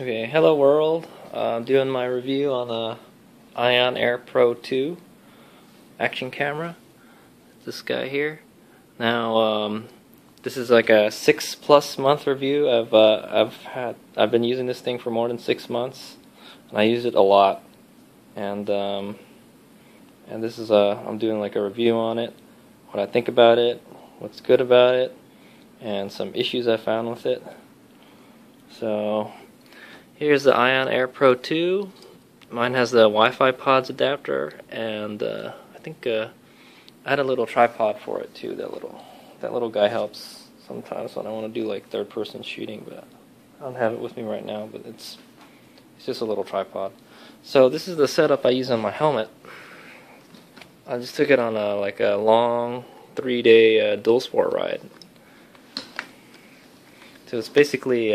Okay, hello world. I'm doing my review on the Ion Air Pro 2 action camera. This guy here. Now, this is like a 6+ month review. I've been using this thing for more than 6 months, and I use it a lot. And this is I'm doing like a review on it, what I think about it, what's good about it, and some issues I found with it. So here's the Ion Air Pro 2. Mine has the Wi-Fi pods adapter, and I think I had a little tripod for it too. That little guy helps sometimes when I want to do like third-person shooting, but I don't have it with me right now. But it's just a little tripod. So this is the setup I use on my helmet. I just took it on a long 3-day dual sport ride. So it's basically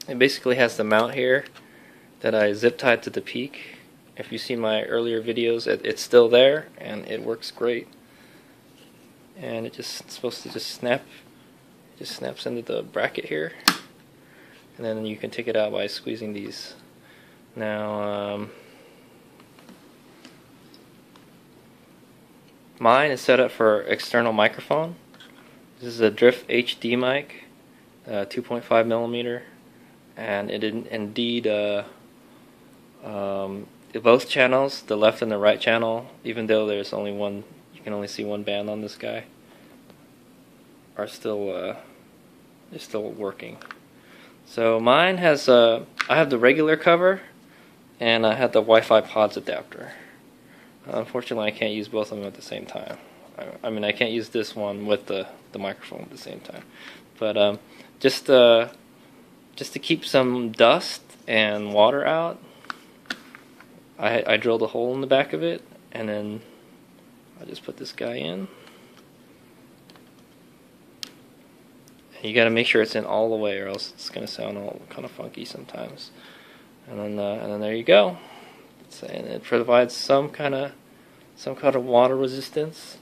it basically has the mount here that I zip tied to the peak. If you see my earlier videos, it's still there and it works great. And it's supposed to just snap. It just snaps into the bracket here, and then you can take it out by squeezing these. Now, mine is set up for external microphone. This is a Drift HD mic, 2.5 millimeter. And it indeed, both channels, the left and the right channel, even though there's only one, you can only see one band on this guy, are still, they're still working. So mine has, I have the regular cover, and I have the Wi-Fi pods adapter. Unfortunately, I can't use both of them at the same time. I mean, I can't use this one with the microphone at the same time. But just to keep some dust and water out, I drilled a hole in the back of it, and then I just put this guy in. You got to make sure it's in all the way, or else it's going to sound all kind of funky sometimes. And then there you go. And it provides some kind of water resistance.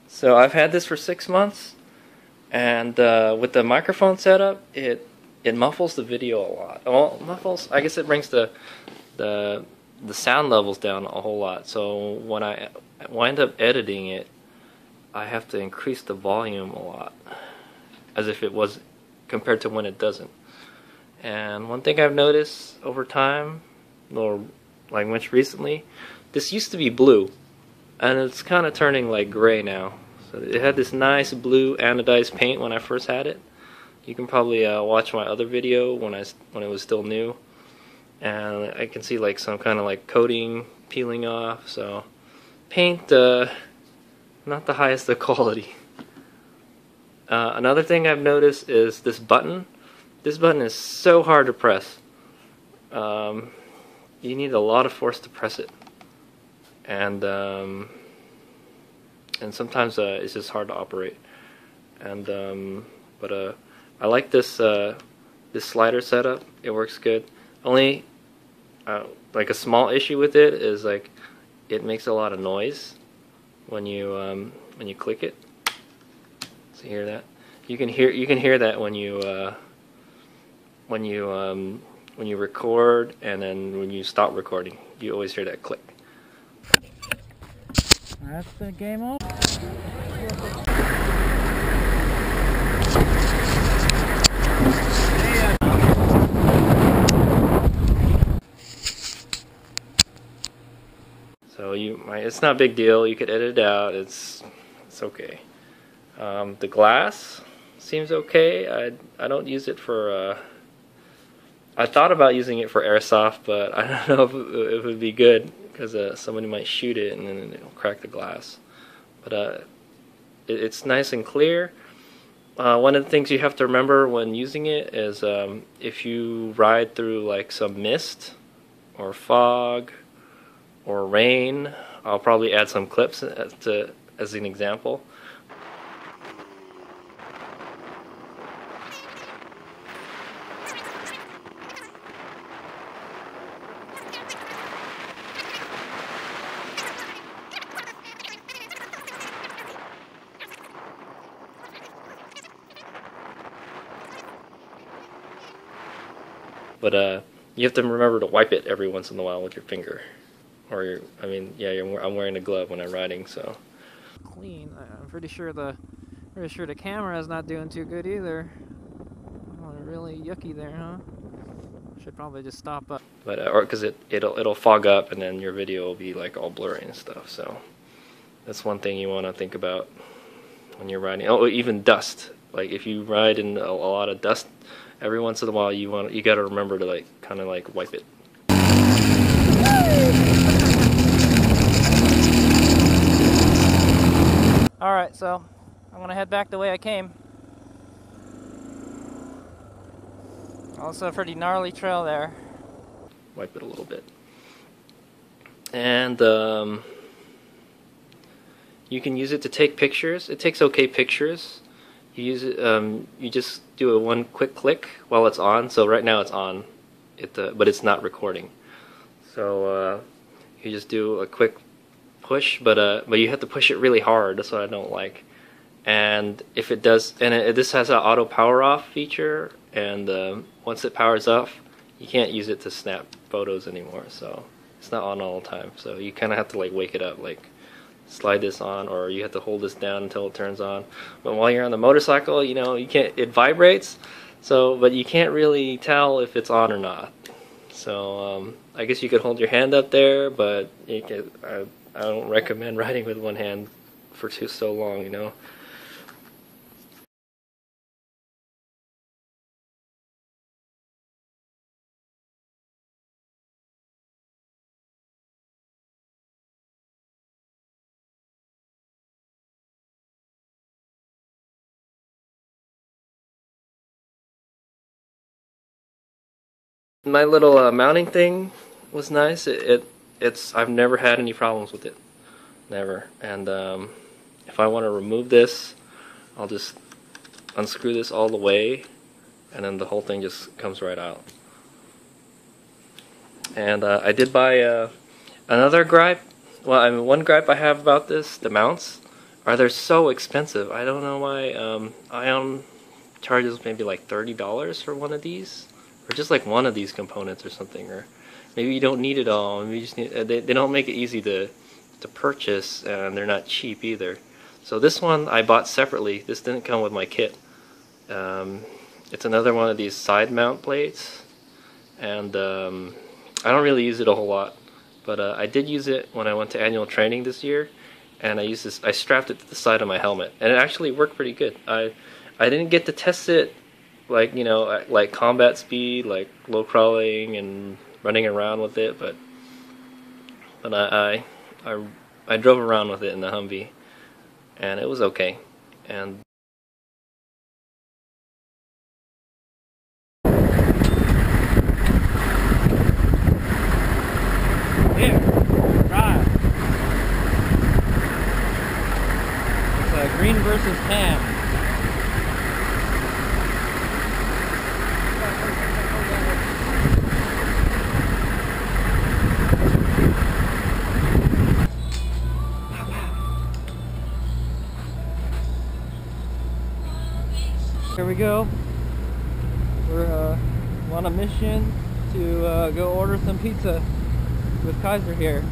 So I've had this for 6 months. And with the microphone setup, it muffles the video a lot. Well, muffles. I guess it brings the sound levels down a whole lot. So when I wind up editing it, I have to increase the volume a lot, as if it was compared to when it doesn't. And one thing I've noticed over time, or like much recently, this used to be blue, and it's kind of turning like gray now. So it had this nice blue anodized paint when I first had it. You can probably watch my other video when it was still new, and I can see like some kind of like coating peeling off. So paint, not the highest of quality. Another thing I've noticed is this button. This button is so hard to press. You need a lot of force to press it, and sometimes it's just hard to operate. And but I like this this slider setup. It works good. Only like a small issue with it is like it makes a lot of noise when you click it. So you hear that? You can hear that when you record, and then when you stop recording, you always hear that click. That's the game over. So it's not a big deal. You could edit it out. It's okay. The glass seems okay. I don't use it for. I thought about using it for airsoft, but I don't know if it would be good, because somebody might shoot it and then it'll crack the glass. But it's nice and clear. One of the things you have to remember when using it is if you ride through like some mist or fog or rain, I'll probably add some clips as an example. but you have to remember to wipe it every once in a while with your finger, or I'm wearing a glove when I'm riding, so. Clean. I'm pretty sure the camera is not doing too good either. Oh, really yucky there, huh? Should probably just stop up. But or because it'll fog up and then your video will be like all blurry and stuff. So that's one thing you want to think about when you're riding. Oh, even dust. Like if you ride in a lot of dust, every once in a while you got to remember to like kind of like wipe it. All right, so I'm gonna head back the way I came. Also a pretty gnarly trail there. Wipe it a little bit. And you can use it to take pictures. It takes okay pictures. You use it. You just do one quick click while it's on. So right now it's on, but it's not recording. So you just do a quick push, but you have to push it really hard. That's what I don't like. And if it does, and this has an auto power off feature, and once it powers off, you can't use it to snap photos anymore. So it's not on all the time. So you kind of have to like wake it up, like slide this on, or you have to hold this down until it turns on. But while you're on the motorcycle, you know, you can't. It vibrates, so but you can't really tell if it's on or not. So I guess you could hold your hand up there, but you can, I don't recommend riding with one hand for so long, you know. My little mounting thing was nice. It's I've never had any problems with it, never. And if I want to remove this, I'll just unscrew this all the way, and then the whole thing just comes right out. And I did buy another gripe. Well, I mean, one gripe I have about this: the mounts they're so expensive. I don't know why. Ion charges maybe like $30 for one of these. Or just like one of these components or something, or maybe you don't need it all. Maybe you just need, they don't make it easy to purchase, and they're not cheap either. So this one I bought separately. This didn't come with my kit. It's another one of these side mount plates, and I don't really use it a whole lot, but I did use it when I went to annual training this year, and I used this. I strapped it to the side of my helmet, and it actually worked pretty good. I didn't get to test it. Like, you know, like combat speed, like low crawling and running around with it, but I drove around with it in the Humvee, and it was okay. And here, drive. It's green versus tan. Here we go. We're on a mission to go order some pizza with Kaiser here.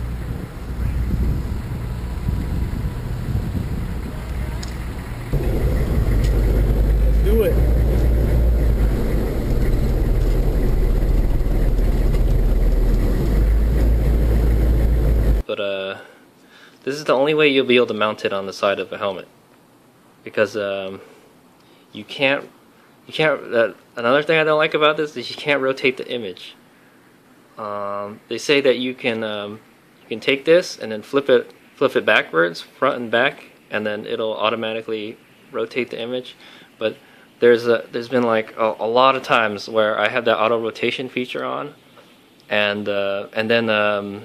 Let's do it. But this is the only way you'll be able to mount it on the side of a helmet, because you can't. Another thing I don't like about this is you can't rotate the image. They say that you can take this and then flip it backwards, front and back, and then it'll automatically rotate the image. But there's been like a lot of times where I have that auto rotation feature on, and then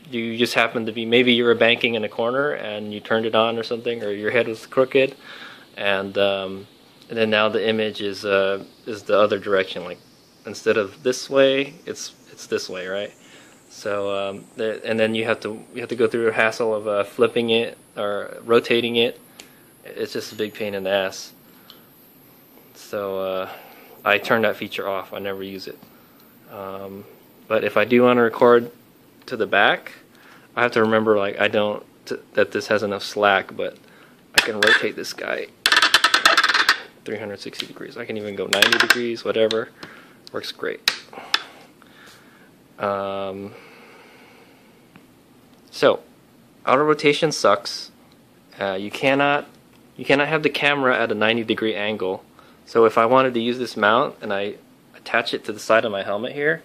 you just happen to be, maybe you were banking in a corner and you turned it on or something, or your head was crooked, and then now the image is the other direction. Like instead of this way, it's this way, right? So and then you have to go through a hassle of flipping it or rotating it. It's just a big pain in the ass. So I turned that feature off. I never use it. But if I do want to record to the back, I have to remember like that this has enough slack, but I can rotate this guy 360 degrees. I can even go 90 degrees, whatever. Works great. So, auto rotation sucks. You cannot have the camera at a 90-degree angle. So if I wanted to use this mount and I attach it to the side of my helmet here,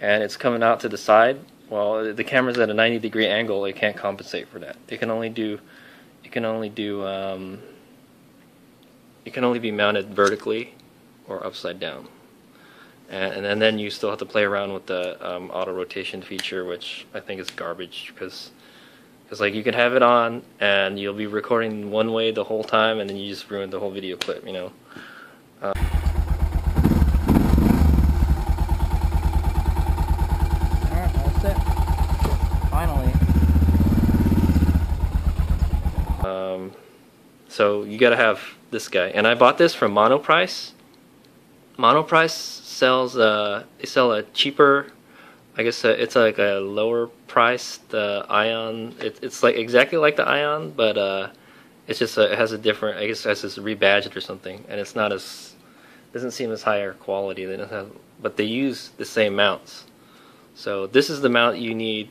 and it's coming out to the side, well, the camera's at a 90-degree angle. It can't compensate for that. It can only be mounted vertically or upside down. And then you still have to play around with the auto rotation feature, which I think is garbage, because like you can have it on and you'll be recording one way the whole time, and then you just ruin the whole video clip, you know. Alright, that's it. Finally. So you gotta have this guy, and I bought this from Monoprice. Monoprice sells they sell a cheaper, I guess it's like a lower price, the Ion. It's like exactly like the Ion, but it's just it has a different, I guess it has this rebadged or something, and it's not as, doesn't seem as higher quality. They don't have, but they use the same mounts. So this is the mount you need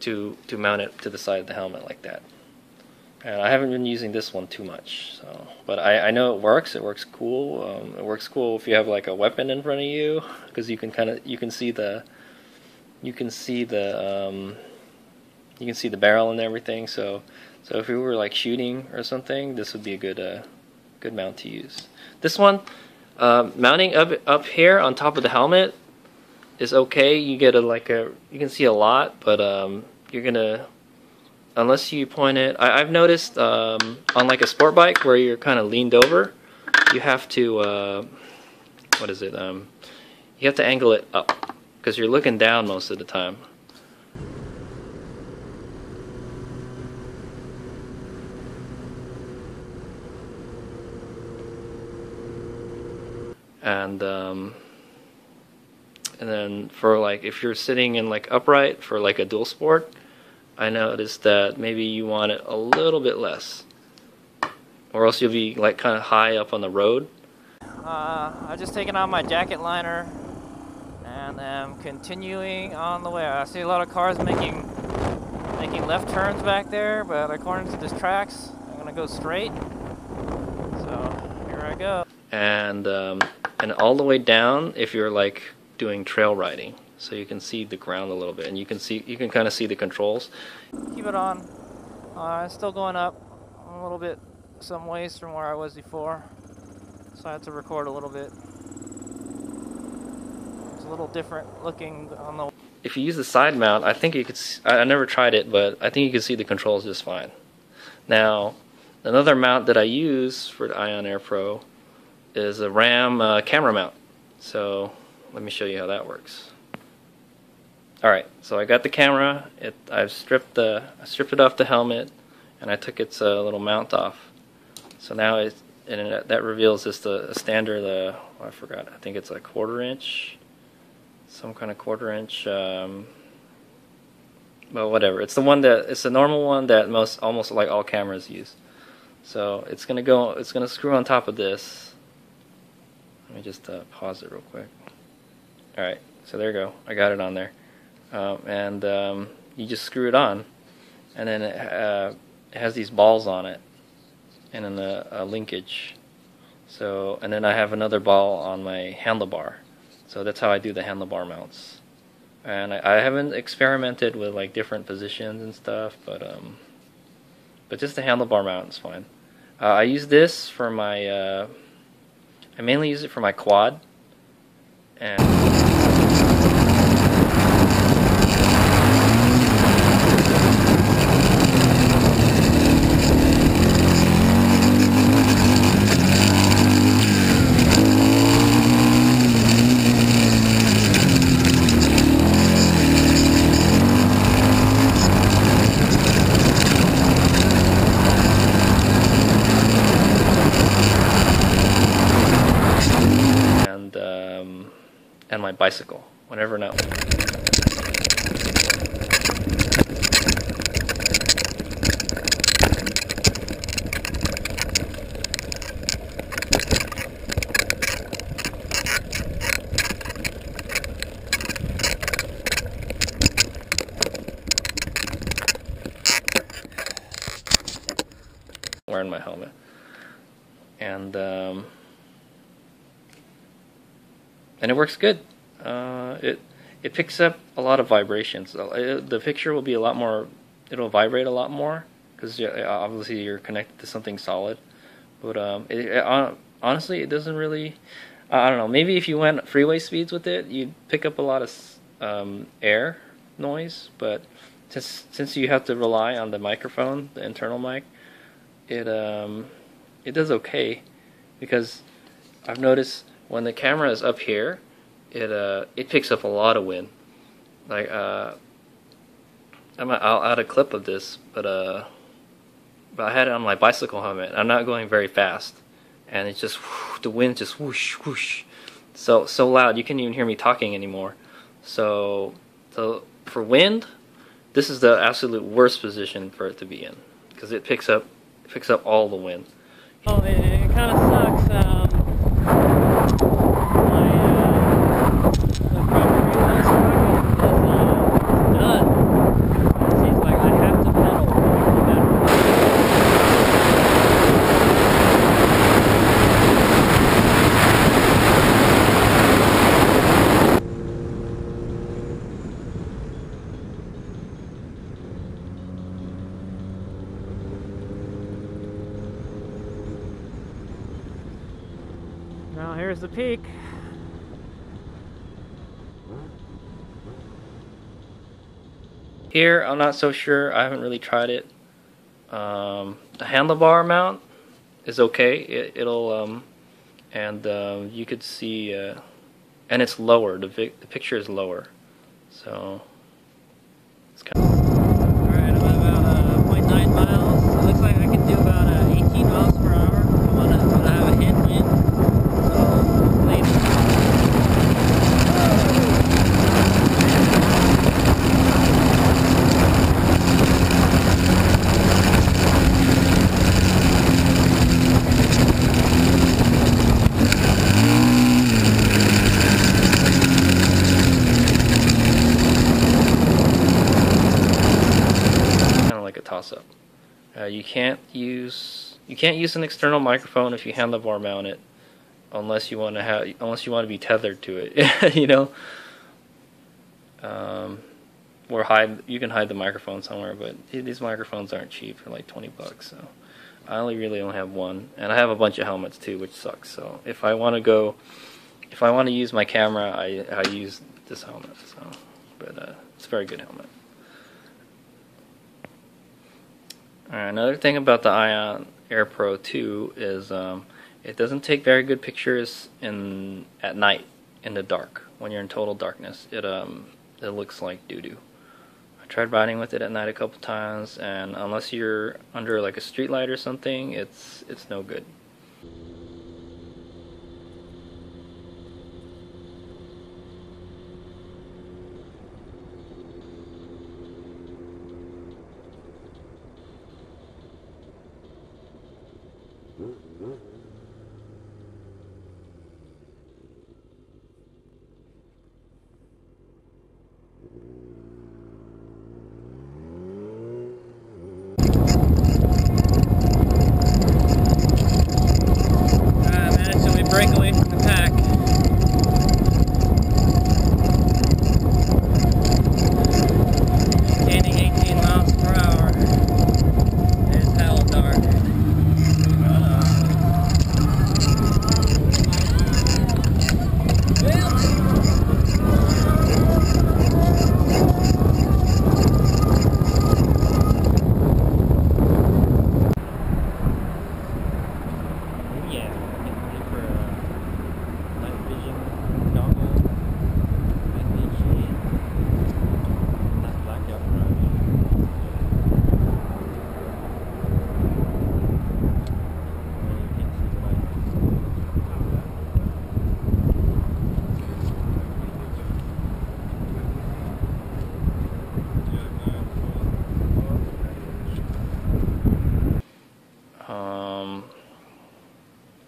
to mount it to the side of the helmet like that. And I haven't been using this one too much, so, but I know it works. It works cool. It works cool if you have like a weapon in front of you, because you can see the barrel and everything. So if you were like shooting or something, this would be a good mount to use. This one, mounting up here on top of the helmet is okay. You get you can see a lot, but you're gonna, unless you point it, I've noticed on like a sport bike where you're kind of leaned over, you have to what is it? You have to angle it up, because you're looking down most of the time. And then for like if you're sitting in like upright for like a dual sport, I noticed that maybe you want it a little bit less, or else you'll be like kind of high up on the road. I've just taken out my jacket liner and am continuing on the way. I see a lot of cars making left turns back there, but according to this tracks, I'm gonna go straight. So here I go. And all the way down if you're like doing trail riding, so you can see the ground a little bit, and you can kind of see the controls. Keep it on. It's still going up a little bit, some ways from where I was before, so I had to record a little bit. It's a little different looking on the. If you use the side mount, I think you could. I never tried it, but I think you can see the controls just fine. Now, another mount that I use for the Ion Air Pro is a RAM camera mount. So let me show you how that works. Alright, so I got the camera. I stripped it off the helmet, and I took its little mount off. So now that reveals just a standard. I forgot. I think it's a 1/4 inch, some kind of 1/4 inch. Well, whatever. It's the normal one that almost like all cameras use. So it's gonna screw on top of this. Let me just pause it real quick. Alright, so there you go. I got it on there. You just screw it on, and then it has these balls on it, and then a linkage. So, and then I have another ball on my handlebar. So that's how I do the handlebar mounts. And I haven't experimented with like different positions and stuff, but just the handlebar mount is fine. I use this for my. I mainly use it for my quad, and my bicycle. whenever not. Wearing my helmet, and it works good. It picks up a lot of vibrations. The picture will be a lot more. It'll vibrate a lot more because obviously you're connected to something solid. But honestly, it doesn't really. I don't know. Maybe if you went freeway speeds with it, you'd pick up a lot of air noise. But since you have to rely on the microphone, the internal mic, it does okay, because I've noticed when the camera is up here, it picks up a lot of wind. Like I'll add a clip of this, but I had it on my bicycle helmet. I'm not going very fast, and it's just the wind just whoosh whoosh, so loud you can't even hear me talking anymore. So for wind, this is the absolute worst position for it to be in, because it picks up all the wind. Oh, it kind of sucks. The property is done. It seems like I have to pedal no matter Now here's the peak. Here, I'm not so sure. I haven't really tried it. The handlebar mount is okay. It'll and you could see, and it's lower. The picture is lower, so it's kind of. All right, I'm at about 0.9 miles. It looks like I can do about 18 miles per hour. I'm gonna have a headwind. Toss-up. You can't use an external microphone if you handlebar mount it, unless you want to be tethered to it. You know, or you can hide the microphone somewhere. But these microphones aren't cheap, for like $20. So I really only have one, and I have a bunch of helmets too, which sucks. So if I want to use my camera, I use this helmet. So, but it's a very good helmet. Another thing about the Ion Air Pro 2 is it doesn't take very good pictures at night in the dark. When you're in total darkness, it looks like doo-doo. I tried riding with it at night a couple times, and unless you're under like a street light or something, it's no good. Break away from the pack. Maintaining 18 miles per hour. It's hell dark.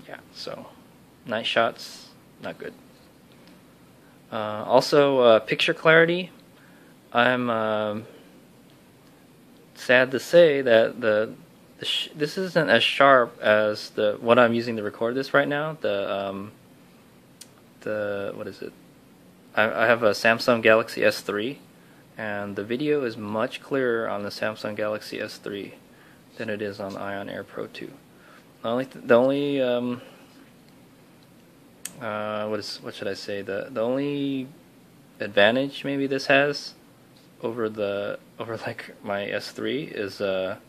Yeah, so night shots, not good. Also, picture clarity. I'm sad to say that this isn't as sharp as what I'm using to record this right now. The what is it? I have a Samsung Galaxy S3, and the video is much clearer on the Samsung Galaxy S3 than it is on Ion Air Pro 2. The only what should I say? The only advantage maybe this has over like my S3 is that,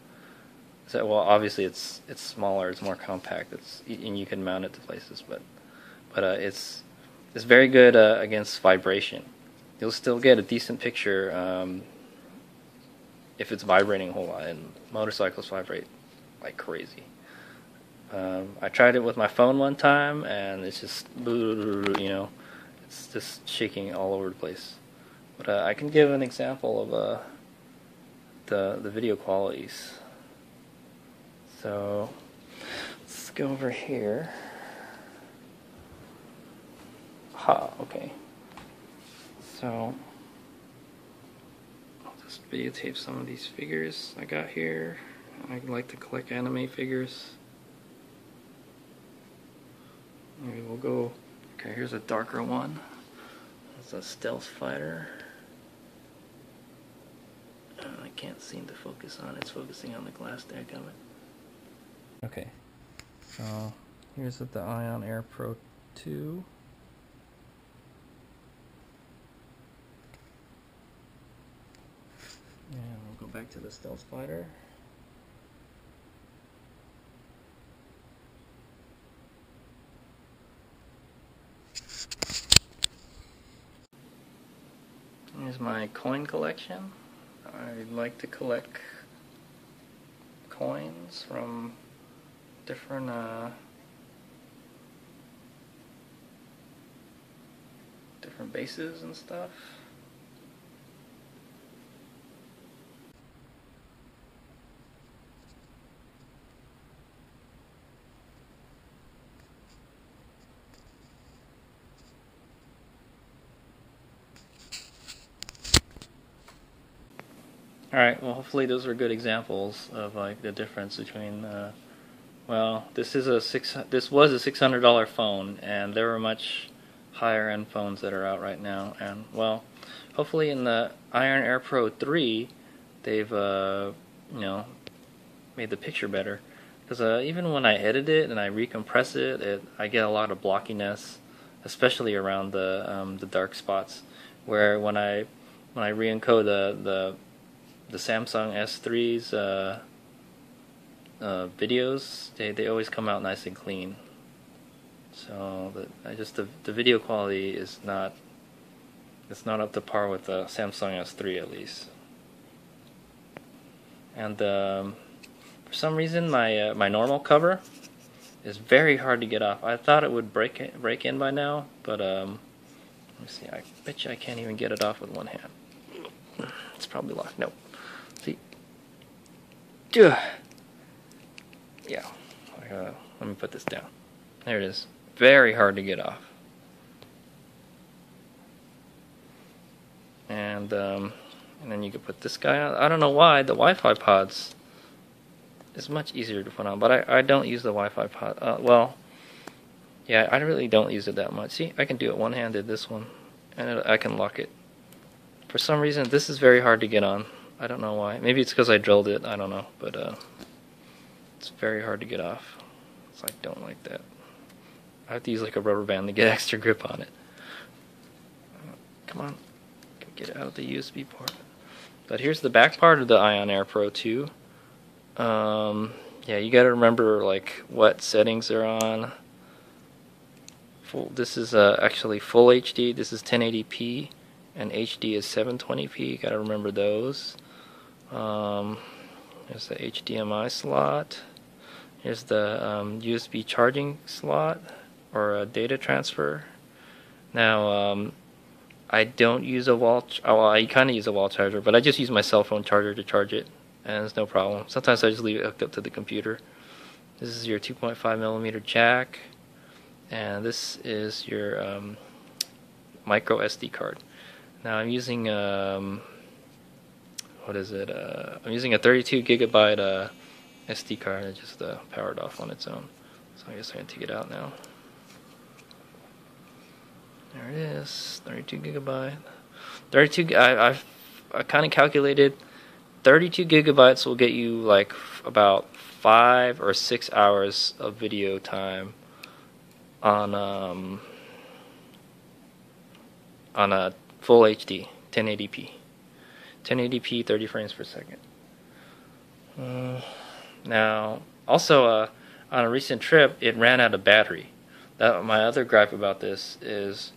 well, obviously it's smaller, it's more compact, and you can mount it to places, but it's very good against vibration. You'll still get a decent picture if it's vibrating a whole lot, and motorcycles vibrate like crazy. I tried it with my phone one time, and it's just, it's just shaking all over the place. But I can give an example of the video qualities. So let's go over here. Okay. So I'll just videotape some of these figures I got here. I like to collect anime figures. Maybe we'll go. Okay, here's a darker one. It's a stealth fighter. I can't seem to focus on it. It's focusing on the glass deck of it. Okay, so here's the Ion Air Pro 2. And we'll go back to the stealth fighter. Here's my coin collection. I like to collect coins from different bases and stuff. Alright, well, hopefully those are good examples of like the difference between well, this was a $600 phone, and there are much higher end phones that are out right now, and well, hopefully in the Ion Air Pro 3 they've made the picture better, because even when I edit it and I recompress it, I get a lot of blockiness, especially around the dark spots, where when I re-encode the Samsung S3's videos, they always come out nice and clean. So the video quality is not up to par with the Samsung S3 at least. And for some reason my normal cover is very hard to get off. I thought it would break in by now, but let me see. I bet you I can't even get it off with one hand. It's probably locked. Nope. See? Yeah. Let me put this down. There it is. Very hard to get off. And then you can put this guy on. I don't know why the Wi-Fi pods is much easier to put on, but I don't use the Wi-Fi pod. Well, yeah, I really don't use it that much. See, I can do it one-handed, this one, and I can lock it. For some reason, this is very hard to get on. I don't know why. Maybe it's because I drilled it. I don't know, but it's very hard to get off. So I don't like that. I have to use like a rubber band to get extra grip on it. Come on, get it out of the USB port. But here's the back part of the Ion Air Pro 2. Yeah, you got to remember like what settings are on. This is actually full HD. This is 1080p, and HD is 720p. You got to remember those. There's the HDMI slot. Here's the USB charging slot, or data transfer. Now, I don't use a wall. Well, I kind of use a wall charger, but I just use my cell phone charger to charge it, and it's no problem. Sometimes I just leave it hooked up to the computer, This is your 2.5mm jack, and this is your micro SD card. Now I'm using what is it? I'm using a 32 gigabyte SD card. It just powered off on its own. So I guess I can take it out now. There it is, 32 gigabyte. 32. I kind of calculated 32 gigabytes will get you like about 5 or 6 hours of video time on a full HD 1080p. 1080p 30 frames per second. Now also on a recent trip it ran out of battery. My other gripe about this is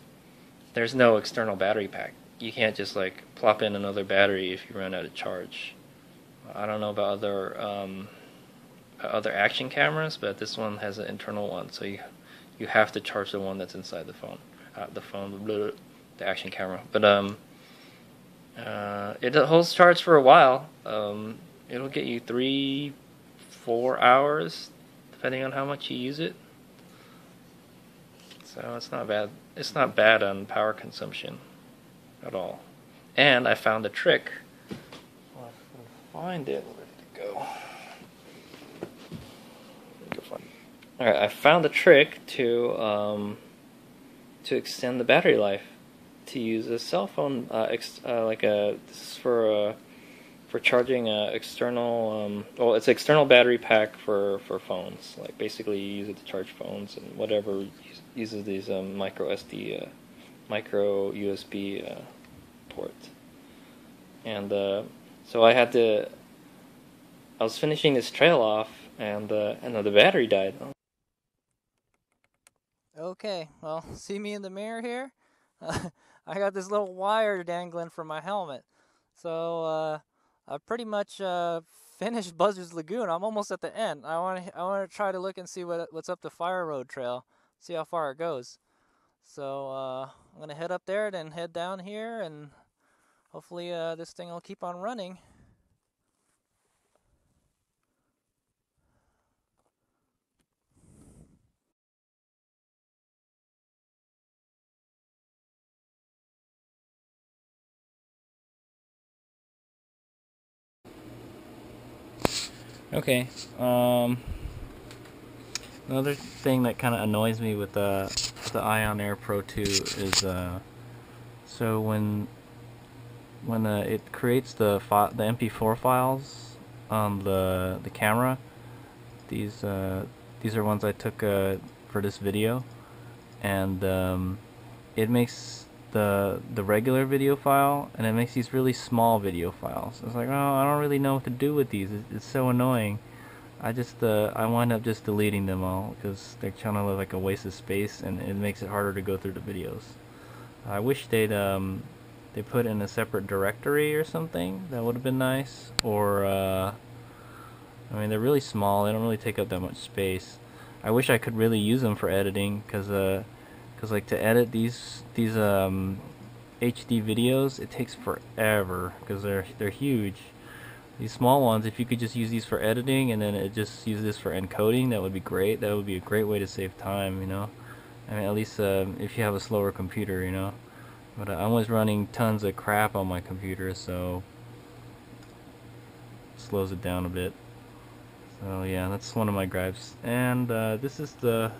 there's no external battery pack. You can't just like plop in another battery if you run out of charge. I don't know about other action cameras, but this one has an internal one, so you have to charge the one that's inside the phone. The action camera. But it holds charge for a while. It'll get you 3-4 hours depending on how much you use it. So it's not bad. It's not bad on power consumption at all. And I found a trick. Well, I can find it. Where did it go? Alright, I found a trick to extend the battery life. To use a cell phone, this is for charging external. Well, it's an external battery pack for phones. Like basically, you use it to charge phones and whatever uses these micro USB ports. And so I was finishing this trail off, and the battery died. Okay, well, see me in the mirror here? I got this little wire dangling from my helmet. So I pretty much finished Buzzard's Lagoon. I'm almost at the end. I want to try to look and see what's up the Fire Road Trail. See how far it goes. So I'm gonna head up there, then head down here, and hopefully this thing will keep on running. Okay. Another thing that kind of annoys me with the Ion Air Pro 2 is so when it creates the MP4 files on the camera, these are ones I took for this video, and it makes the regular video file, and it makes these really small video files. It's like, oh, I don't really know what to do with these. It's so annoying. I wind up just deleting them all because they're kind of like a waste of space, and it makes it harder to go through the videos. I wish they put in a separate directory or something. That would have been nice. Or I mean, they're really small. They don't really take up that much space. I wish I could really use them for editing, because like to edit these HD videos, it takes forever because they're huge. These small ones, if you could just use these for editing and then just use this for encoding, that would be great. That would be a great way to save time, you know. I mean, at least if you have a slower computer, you know. But I'm always running tons of crap on my computer, so it slows it down a bit. So yeah, that's one of my gripes. And this is the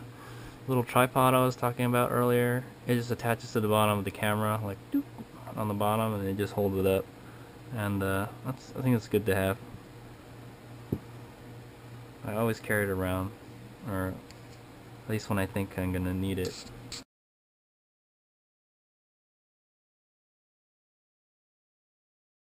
little tripod I was talking about earlier. It just attaches to the bottom of the camera, like doop, on the bottom, and it just holds it up. And I think it's good to have. I always carry it around, or at least when I think I'm gonna need it.